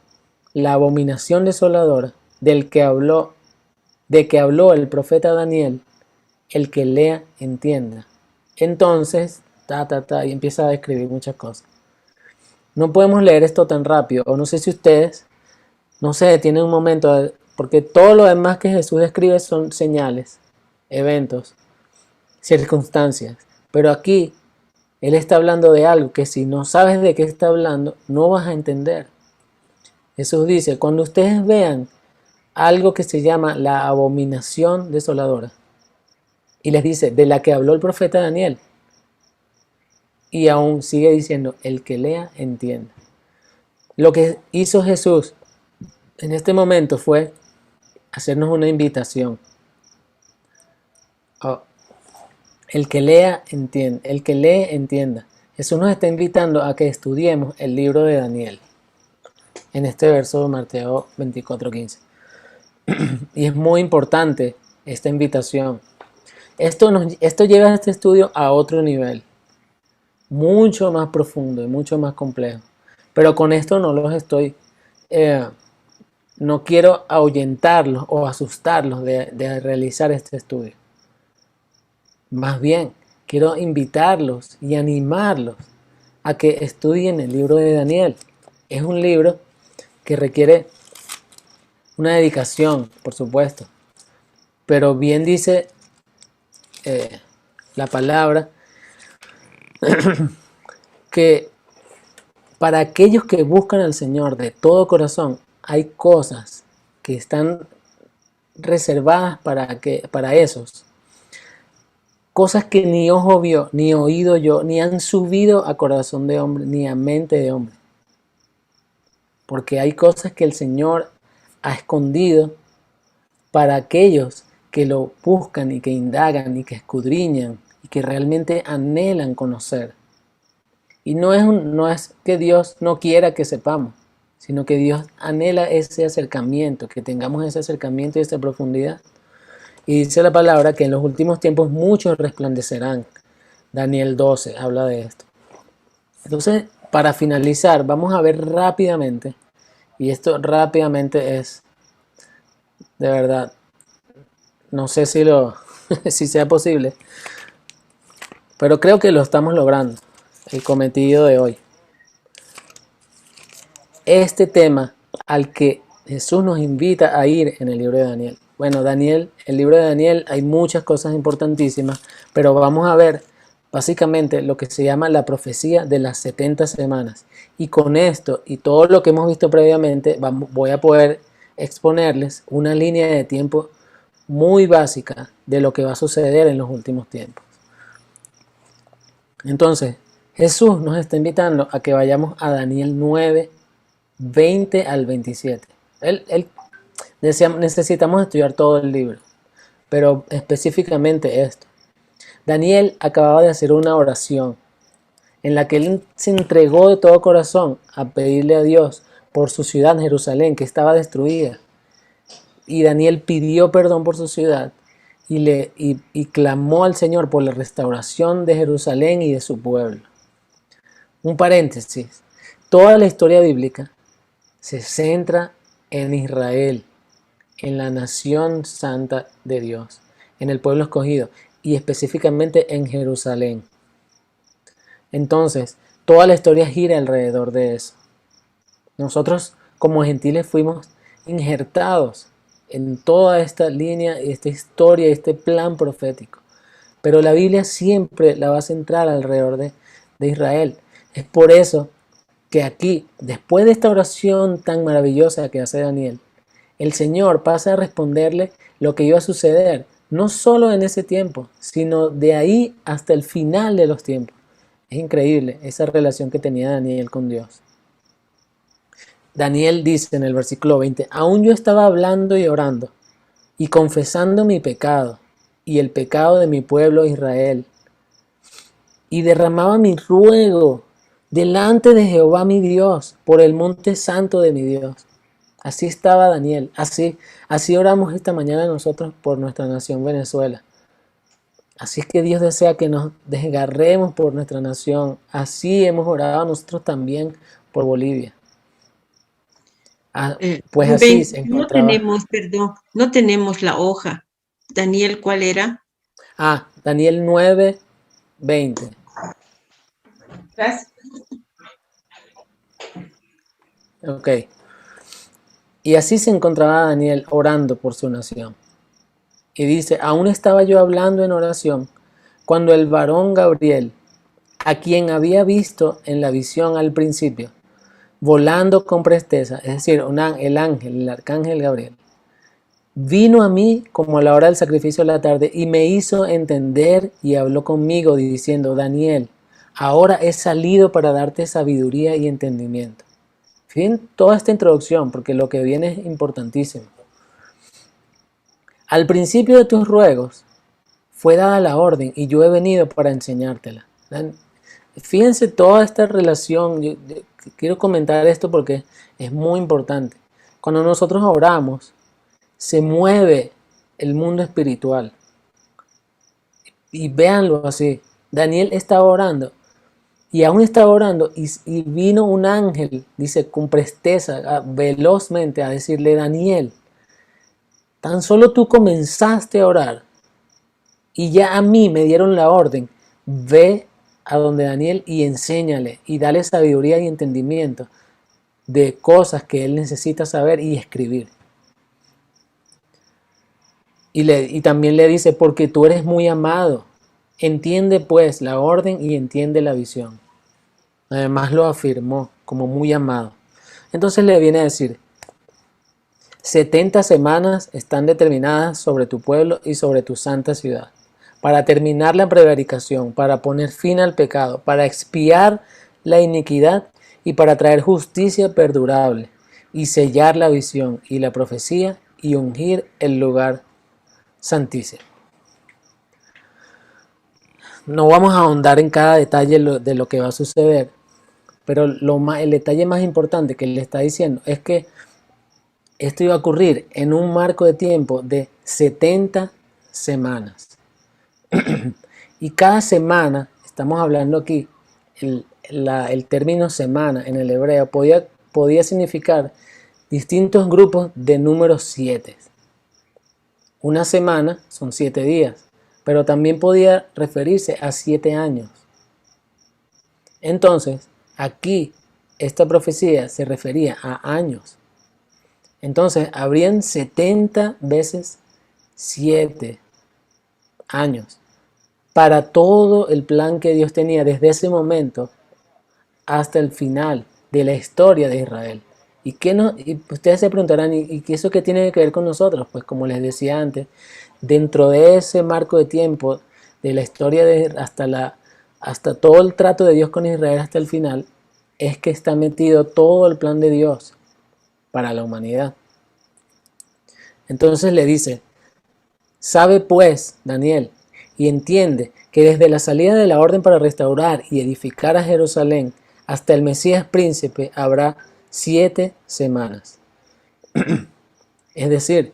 la abominación desoladora de que habló el profeta Daniel, el que lea entienda. Entonces, y empieza a describir muchas cosas. No podemos leer esto tan rápido, o no sé si ustedes no se detienen un momento, porque todo lo demás que Jesús describe son señales, eventos, circunstancias. Pero aquí Él está hablando de algo que si no sabes de qué está hablando, no vas a entender. Jesús dice, cuando ustedes vean algo que se llama la abominación desoladora, y les dice, de la que habló el profeta Daniel, y aún sigue diciendo, el que lea, entienda. Lo que hizo Jesús en este momento fue hacernos una invitación. El que lea, entienda. El que lee, entienda. Jesús nos está invitando a que estudiemos el libro de Daniel, en este verso de Mateo 24:15. Y es muy importante esta invitación. Esto lleva a este estudio a otro nivel, mucho más profundo y mucho más complejo. Pero con esto no los estoy, no quiero ahuyentarlos o asustarlos de realizar este estudio. Más bien, quiero invitarlos y animarlos a que estudien el libro de Daniel. Es un libro que requiere una dedicación, por supuesto. Pero bien dice la palabra que para aquellos que buscan al Señor de todo corazón, hay cosas que están reservadas para esos. Cosas que ni ojo vio, ni oído yo, ni han subido a corazón de hombre, ni a mente de hombre. Porque hay cosas que el Señor ha escondido para aquellos que lo buscan y que indagan y que escudriñan y que realmente anhelan conocer. Y no es que Dios no quiera que sepamos, sino que Dios anhela ese acercamiento, que tengamos ese acercamiento y esa profundidad. Y dice la palabra que en los últimos tiempos muchos resplandecerán. Daniel 12 habla de esto. Entonces, para finalizar, vamos a ver rápidamente, y esto rápidamente es, de verdad, no sé si sea posible, pero creo que lo estamos logrando, el cometido de hoy. Este tema al que Jesús nos invita a ir en el libro de Daniel. Bueno, el libro de Daniel, hay muchas cosas importantísimas, pero vamos a ver básicamente lo que se llama la profecía de las 70 semanas. Y con esto y todo lo que hemos visto previamente, voy a poder exponerles una línea de tiempo muy básica de lo que va a suceder en los últimos tiempos. Entonces, Jesús nos está invitando a que vayamos a Daniel 9, 20 al 27. Necesitamos estudiar todo el libro, pero específicamente esto. Daniel acababa de hacer una oración en la que él se entregó de todo corazón a pedirle a Dios por su ciudad, Jerusalén, que estaba destruida. Y Daniel pidió perdón por su ciudad y clamó al Señor por la restauración de Jerusalén y de su pueblo. Un paréntesis. Toda la historia bíblica se centra en Israel, en la nación santa de Dios, en el pueblo escogido y específicamente en Jerusalén. Entonces, toda la historia gira alrededor de eso. Nosotros como gentiles fuimos injertados en toda esta línea, esta historia, este plan profético. Pero la Biblia siempre la va a centrar alrededor de Israel. Es por eso que aquí, después de esta oración tan maravillosa que hace Daniel, el Señor pasa a responderle lo que iba a suceder, no solo en ese tiempo, sino de ahí hasta el final de los tiempos. Es increíble esa relación que tenía Daniel con Dios. Daniel dice en el versículo 20, aún yo estaba hablando y orando y confesando mi pecado y el pecado de mi pueblo Israel, y derramaba mi ruego delante de Jehová mi Dios por el monte santo de mi Dios. Así estaba Daniel, así oramos esta mañana nosotros por nuestra nación Venezuela. Así es que Dios desea que nos desgarremos por nuestra nación. Así hemos orado nosotros también por Bolivia. Pues así Rubén, se no encontraba. tenemos, perdón, no tenemos la hoja. Daniel, ¿cuál era? Daniel 9, 20. Gracias. Ok. Y así se encontraba Daniel orando por su nación. Y dice, aún estaba yo hablando en oración cuando el varón Gabriel, a quien había visto en la visión al principio, volando con presteza, es decir, el ángel, el arcángel Gabriel, vino a mí como a la hora del sacrificio de la tarde y me hizo entender y habló conmigo diciendo, Daniel, ahora he salido para darte sabiduría y entendimiento. Fíjense toda esta introducción porque lo que viene es importantísimo. Al principio de tus ruegos fue dada la orden y yo he venido para enseñártela. Fíjense toda esta relación. Yo quiero comentar esto porque es muy importante. Cuando nosotros oramos, se mueve el mundo espiritual. Y véanlo así. Daniel estaba orando y aún estaba orando y vino un ángel, dice, con presteza, velozmente a decirle, Daniel, tan solo tú comenzaste a orar y ya a mí me dieron la orden, ve a donde Daniel y enséñale y dale sabiduría y entendimiento. de cosas que él necesita saber y escribir. Y también le dice, porque tú eres muy amado, entiende pues la orden y entiende la visión. Además lo afirmó como muy amado. Entonces le viene a decir, 70 semanas están determinadas sobre tu pueblo y sobre tu santa ciudad, para terminar la prevaricación, para poner fin al pecado, para expiar la iniquidad y para traer justicia perdurable, y sellar la visión y la profecía y ungir el lugar santísimo. No vamos a ahondar en cada detalle de lo que va a suceder, pero el detalle más importante que le está diciendo es que esto iba a ocurrir en un marco de tiempo de 70 semanas. Y cada semana, estamos hablando aquí, el término semana en el hebreo podía significar distintos grupos de números 7. Una semana son 7 días, pero también podía referirse a 7 años. Entonces, aquí esta profecía se refería a años. Entonces, habrían 70 veces 7 años para todo el plan que Dios tenía desde ese momento hasta el final de la historia de Israel. Y ustedes se preguntarán, ¿y eso qué tiene que ver con nosotros? Pues como les decía antes, dentro de ese marco de tiempo de la historia hasta todo el trato de Dios con Israel hasta el final, es que está metido todo el plan de Dios para la humanidad. Entonces le dice, sabe pues, Daniel, y entiende que desde la salida de la orden para restaurar y edificar a Jerusalén hasta el Mesías príncipe habrá 7 semanas. Es decir,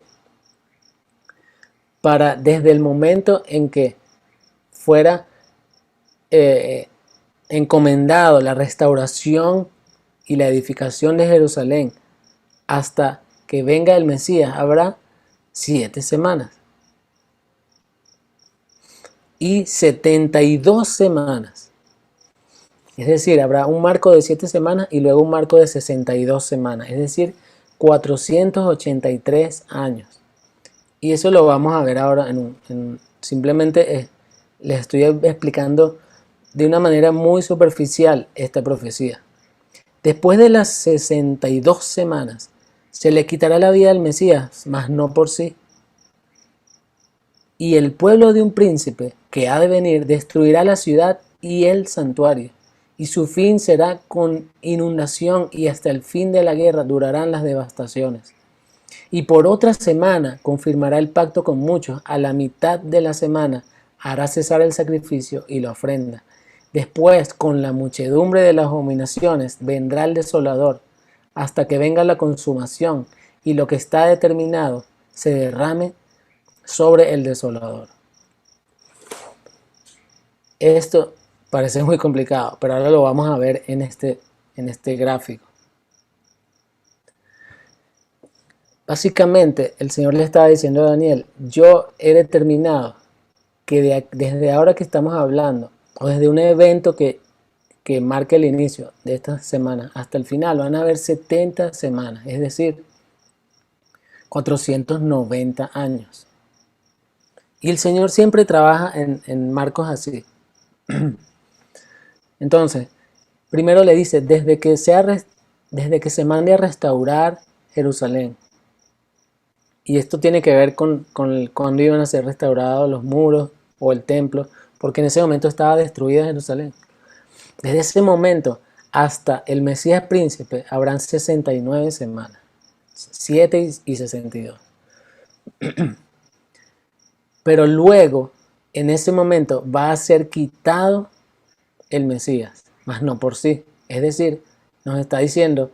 desde el momento en que fuera encomendado la restauración y la edificación de Jerusalén hasta que venga el Mesías, habrá 7 semanas. Y 72 semanas. Es decir, habrá un marco de 7 semanas y luego un marco de 62 semanas. Es decir, 483 años. Y eso lo vamos a ver ahora simplemente les estoy explicando de una manera muy superficial esta profecía. Después de las 62 semanas, se le quitará la vida al Mesías, mas no por sí. Y el pueblo de un príncipe que ha de venir destruirá la ciudad y el santuario. Y su fin será con inundación y hasta el fin de la guerra durarán las devastaciones. Y por otra semana confirmará el pacto con muchos. A la mitad de la semana hará cesar el sacrificio y la ofrenda. Después, con la muchedumbre de las abominaciones, vendrá el desolador, hasta que venga la consumación y lo que está determinado se derrame sobre el desolador. Esto parece muy complicado, pero ahora lo vamos a ver en este gráfico. Básicamente, el Señor le estaba diciendo a Daniel, yo he determinado que desde ahora que estamos hablando, o desde un evento que marque el inicio de esta semana hasta el final, van a haber 70 semanas, es decir, 490 años. Y el Señor siempre trabaja en marcos así. Entonces, primero le dice, desde que se mande a restaurar Jerusalén. Y esto tiene que ver con cuando iban a ser restaurados los muros o el templo, porque en ese momento estaba destruida Jerusalén. Desde ese momento hasta el Mesías príncipe habrán 69 semanas, 7 y 62. Pero luego, en ese momento, va a ser quitado el Mesías, mas no por sí. Es decir, nos está diciendo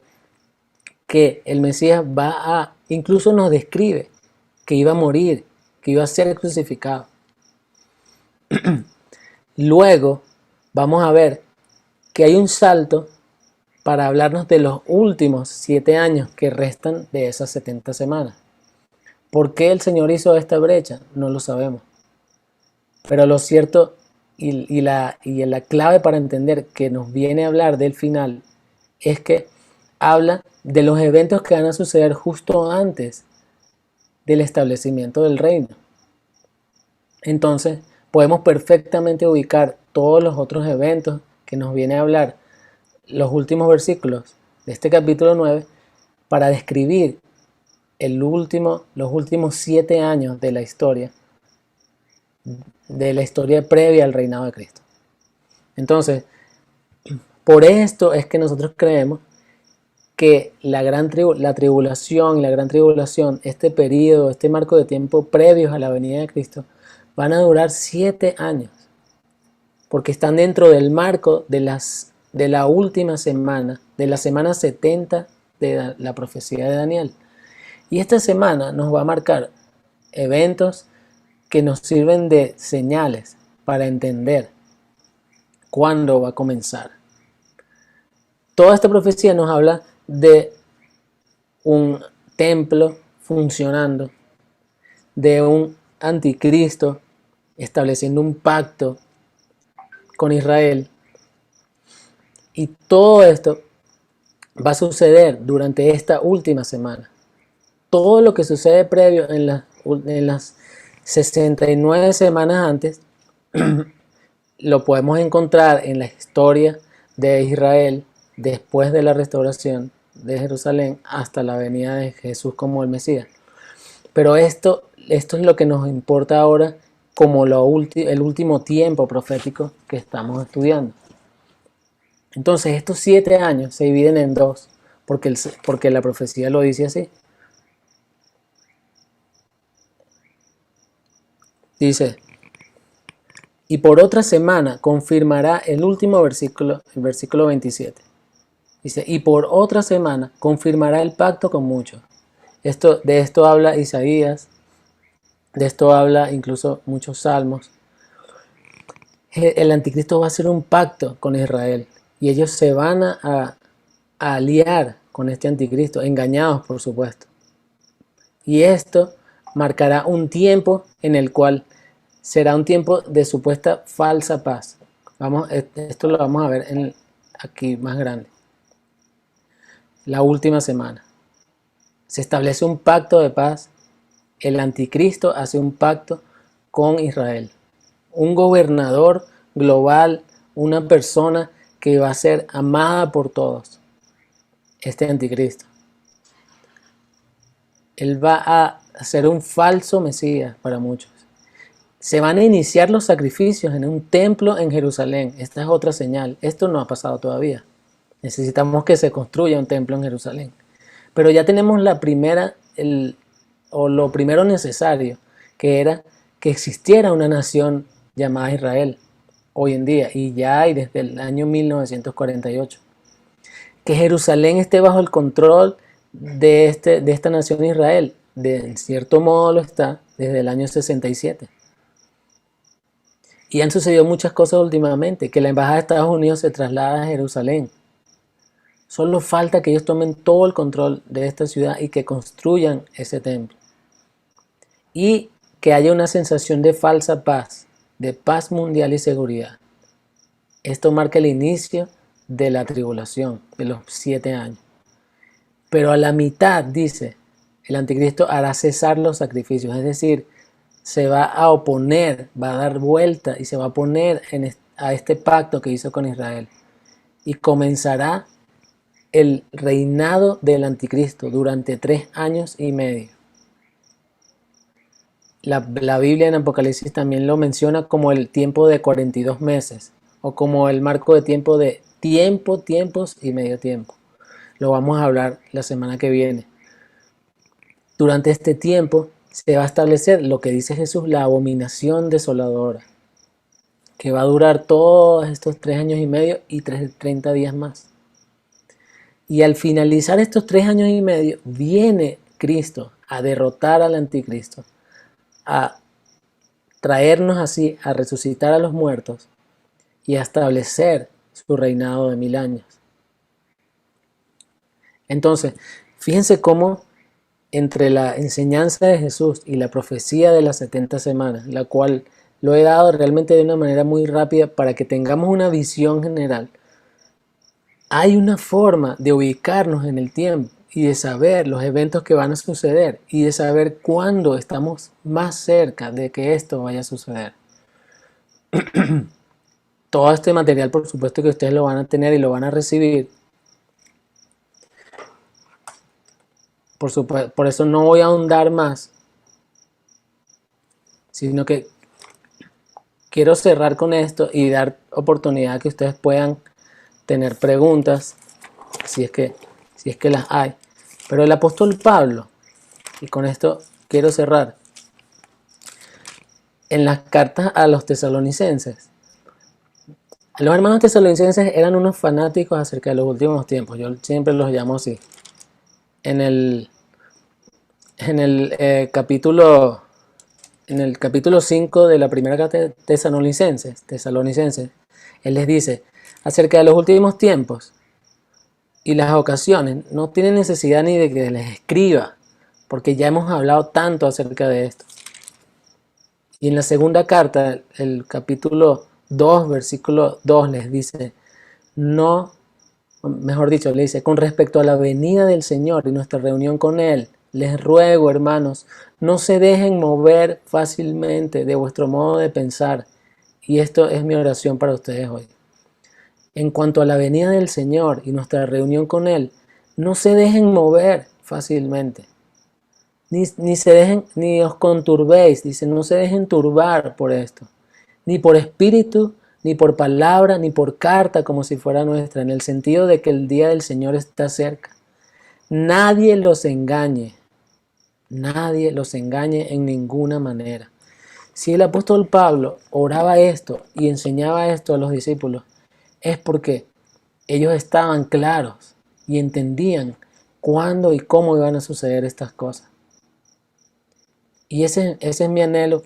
que el Mesías incluso nos describe que iba a morir, que iba a ser crucificado. Luego vamos a ver que hay un salto para hablarnos de los últimos 7 años que restan de esas 70 semanas. ¿Por qué el Señor hizo esta brecha? No lo sabemos. Pero lo cierto y la clave para entender que nos viene a hablar del final es que habla de los eventos que van a suceder justo antes del establecimiento del reino. Entonces, podemos perfectamente ubicar todos los otros eventos que nos viene a hablar los últimos versículos de este capítulo 9 para describir los últimos 7 años de la historia previa al reinado de Cristo. Entonces, por esto es que nosotros creemos que la tribulación, este periodo, este marco de tiempo previos a la venida de Cristo, van a durar 7 años, porque están dentro del marco de la última semana, de la semana 70 de la profecía de Daniel. Y esta semana nos va a marcar eventos que nos sirven de señales para entender cuándo va a comenzar. Toda esta profecía nos habla de un templo funcionando, de un anticristo estableciendo un pacto con Israel. Y todo esto va a suceder durante esta última semana. Todo lo que sucede previo en las 69 semanas antes lo podemos encontrar en la historia de Israel después de la restauración de Jerusalén hasta la venida de Jesús como el Mesías. Pero esto es lo que nos importa ahora como el último tiempo profético que estamos estudiando. Entonces estos 7 años se dividen en dos, porque la profecía lo dice así. Dice, y por otra semana confirmará el último versículo, el versículo 27. Dice, y por otra semana confirmará el pacto con muchos. De esto habla Isaías, de esto habla incluso muchos salmos. El anticristo va a hacer un pacto con Israel y ellos se van a aliar con este anticristo, engañados por supuesto. Y esto marcará un tiempo en el cual será un tiempo de supuesta falsa paz. Esto lo vamos a ver aquí más grande. La última semana. Se establece un pacto de paz. El anticristo hace un pacto con Israel. Un gobernador global, una persona que va a ser amada por todos. Este anticristo. Él va a ser un falso Mesías para muchos. Se van a iniciar los sacrificios en un templo en Jerusalén. Esta es otra señal. Esto no ha pasado todavía. Necesitamos que se construya un templo en Jerusalén. Pero ya tenemos lo primero necesario, que era que existiera una nación llamada Israel hoy en día, y ya hay desde el año 1948. Que Jerusalén esté bajo el control de esta nación Israel. En cierto modo lo está desde el año 67. Y han sucedido muchas cosas últimamente, que la embajada de Estados Unidos se traslada a Jerusalén. Solo falta que ellos tomen todo el control de esta ciudad y que construyan ese templo. Y que haya una sensación de falsa paz, de paz mundial y seguridad. Esto marca el inicio de la tribulación, de los 7 años. Pero a la mitad, dice, el anticristo hará cesar los sacrificios, es decir, se va a oponer, va a dar vuelta y se va a oponer a este pacto que hizo con Israel. Y comenzará el reinado del anticristo durante 3 años y medio. La Biblia en Apocalipsis también lo menciona como el tiempo de 42 meses o como el marco de tiempo de tiempos y medio tiempo. Lo vamos a hablar la semana que viene. Durante este tiempo se va a establecer lo que dice Jesús, la abominación desoladora, que va a durar todos estos 3 años y medio y 30 días más. Y al finalizar estos 3 años y medio, viene Cristo a derrotar al anticristo, a traernos así, a resucitar a los muertos y a establecer su reinado de 1000 años. Entonces, fíjense cómo entre la enseñanza de Jesús y la profecía de las 70 semanas, la cual lo he dado realmente de una manera muy rápida para que tengamos una visión general, hay una forma de ubicarnos en el tiempo y de saber los eventos que van a suceder y de saber cuándo estamos más cerca de que esto vaya a suceder. Todo este material, por supuesto que ustedes lo van a tener y lo van a recibir. Por eso no voy a ahondar más, sino que quiero cerrar con esto y dar oportunidad a que ustedes puedan tener preguntas, si es que las hay. Pero el apóstol Pablo, y con esto quiero cerrar, en las cartas a los tesalonicenses, los hermanos tesalonicenses eran unos fanáticos acerca de los últimos tiempos, yo siempre los llamo así. En el capítulo 5 de la primera carta de Tesalonicenses, él les dice, acerca de los últimos tiempos y las ocasiones, no tienen necesidad ni de que les escriba, porque ya hemos hablado tanto acerca de esto. Y en la segunda carta, el capítulo 2, versículo 2, les dice, le dice, con respecto a la venida del Señor y nuestra reunión con Él, les ruego, hermanos, no se dejen mover fácilmente de vuestro modo de pensar. Y esto es mi oración para ustedes hoy. En cuanto a la venida del Señor y nuestra reunión con Él, no se dejen mover fácilmente. Ni os conturbéis, dice, no se dejen turbar por esto. Ni por espíritu, ni por palabra, ni por carta como si fuera nuestra, en el sentido de que el día del Señor está cerca. Nadie los engañe en ninguna manera. Si el apóstol Pablo oraba esto y enseñaba esto a los discípulos, es porque ellos estaban claros y entendían cuándo y cómo iban a suceder estas cosas. Y ese es mi anhelo.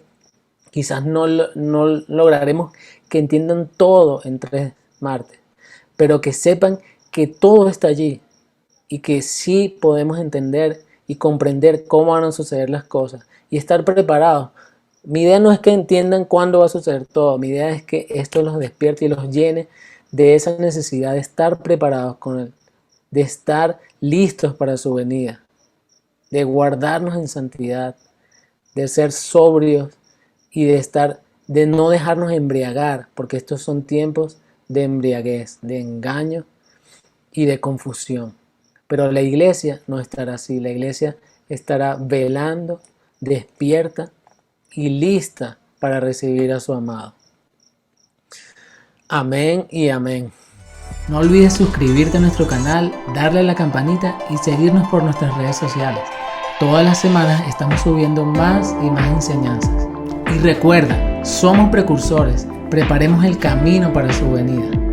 Quizás no lograremos que entiendan todo en 3 martes, pero que sepan que todo está allí y que sí podemos entender y comprender cómo van a suceder las cosas y estar preparados. Mi idea no es que entiendan cuándo va a suceder todo, mi idea es que esto los despierte y los llene de esa necesidad de estar preparados con Él, de estar listos para su venida, de guardarnos en santidad, de ser sobrios y de no dejarnos embriagar, porque estos son tiempos de embriaguez, de engaño y de confusión. Pero la iglesia no estará así, la iglesia estará velando, despierta y lista para recibir a su amado. Amén y amén. No olvides suscribirte a nuestro canal, darle a la campanita y seguirnos por nuestras redes sociales. Todas las semanas estamos subiendo más y más enseñanzas. Y recuerda, somos precursores, preparemos el camino para su venida.